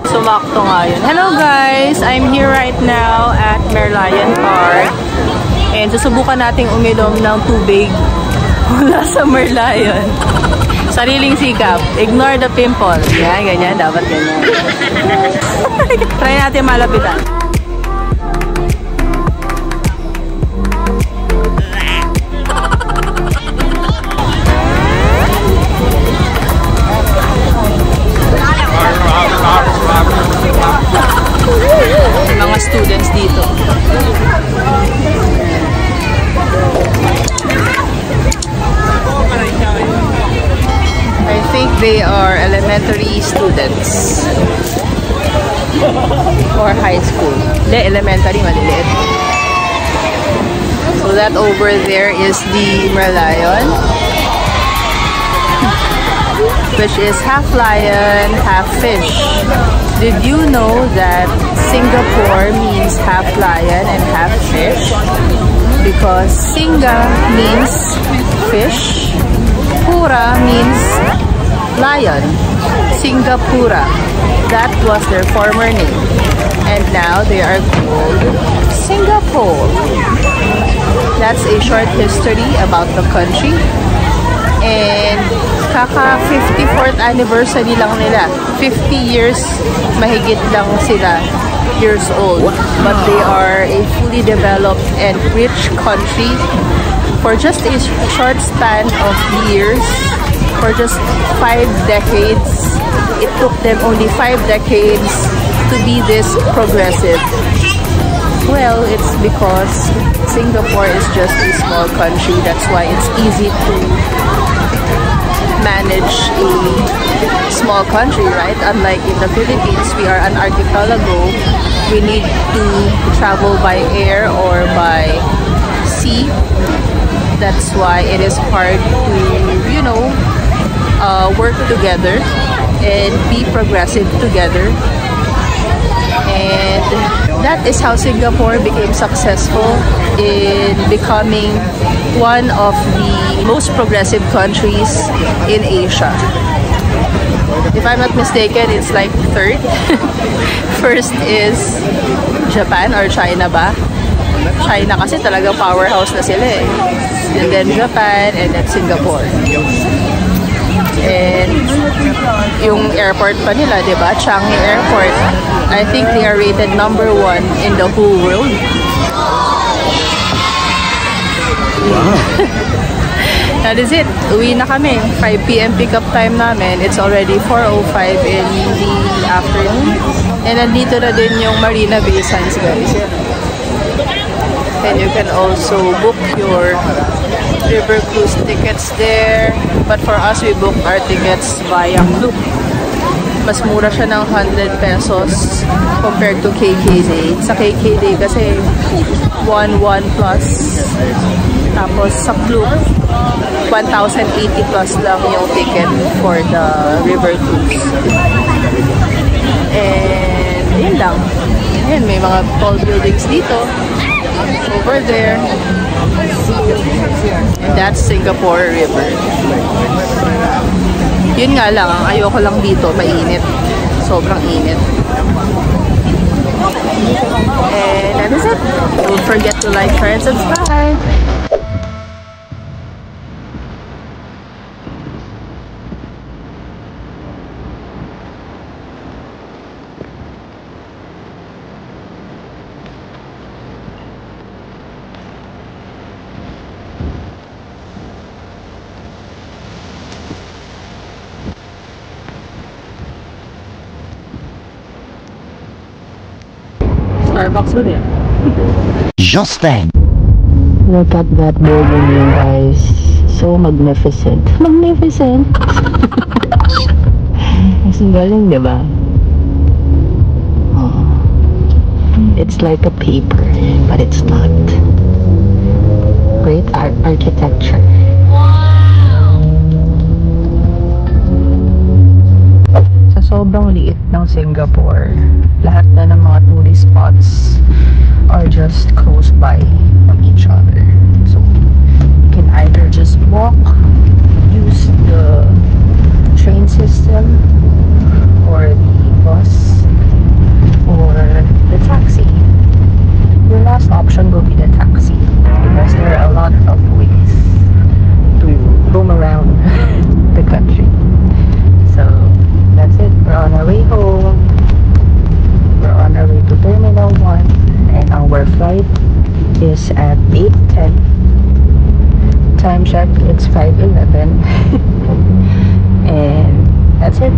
Sumakto nga yun. Hello guys! I'm here right now at Merlion Park. And susubukan nating uminom ng tubig mula sa Merlion. Sariling sikap. Ignore the pimple. Yan, ganyan. Dapat ganyan. Try natin malapitan. Mga students dito. I think they are elementary students or high school. Hindi, elementary, maliliit. So that over there is the Merlion, which is half lion, half fish. Did you know that Singapore means half lion and half fish? Because Singa means fish, Pura means lion. Singapura. That was their former name. And now they are called Singapore. That's a short history about the country. And kaka 54th anniversary lang nila. 50 years mahigit lang sila years old. But they are a fully developed and rich country. For just a short span of years, for just 5 decades, it took them only 5 decades to be this progressive. Well, it's because Singapore is just a small country. That's why it's easy to manage a small country, right? Unlike in the Philippines, we are an archipelago. We need to travel by air or by sea. That's why it is hard to, you know, work together and be progressive together. And that is how Singapore became successful in becoming one of the most progressive countries in Asia. If I'm not mistaken, it's like third. First is Japan or China ba? China kasi talagang powerhouse na sila eh. And then Japan, and then Singapore. And yung airport pa nila, di ba? Changi Airport. I think they are rated #1 in the whole world. Wow. That is it. Uwi na kami. 5 p.m. pick-up time namin. It's already 4:05 in the afternoon. And nandito na din yung Marina Bay Sands, guys. And you can also book your river cruise tickets there. But for us, we booked our tickets via Klook. Mas mura siya ng 100 pesos compared to KKday. Sa KKday kasi 1,100 plus. Tapos sa Klook, 1,080 plus lang yung ticket for the river cruise. And yun lang. Ayan, may mga tall buildings dito. Over there. And that's Singapore River. Yun nga lang, ang ayoko lang dito, mainit. Sobrang init. And that is it. Don't forget to like, share, and subscribe. Starbucks with it. Justin. Look at that building, you guys. So magnificent. Magnificent. Mas galing, di ba? Oh. It's like a paper, but it's not. Great architecture. Sobrang liit ng Singapore. Lahat na ng mga tourist spots are just close by from each other. So, you can either just walk, use the train system, or the bus, or the taxi. Your last option will be the taxi because there are a lot of ways to roam around the country. So that's it. We're on our way home. We're on our way to Terminal 1 and our flight is at 8:10. Time check, it's 5:11. And that's it.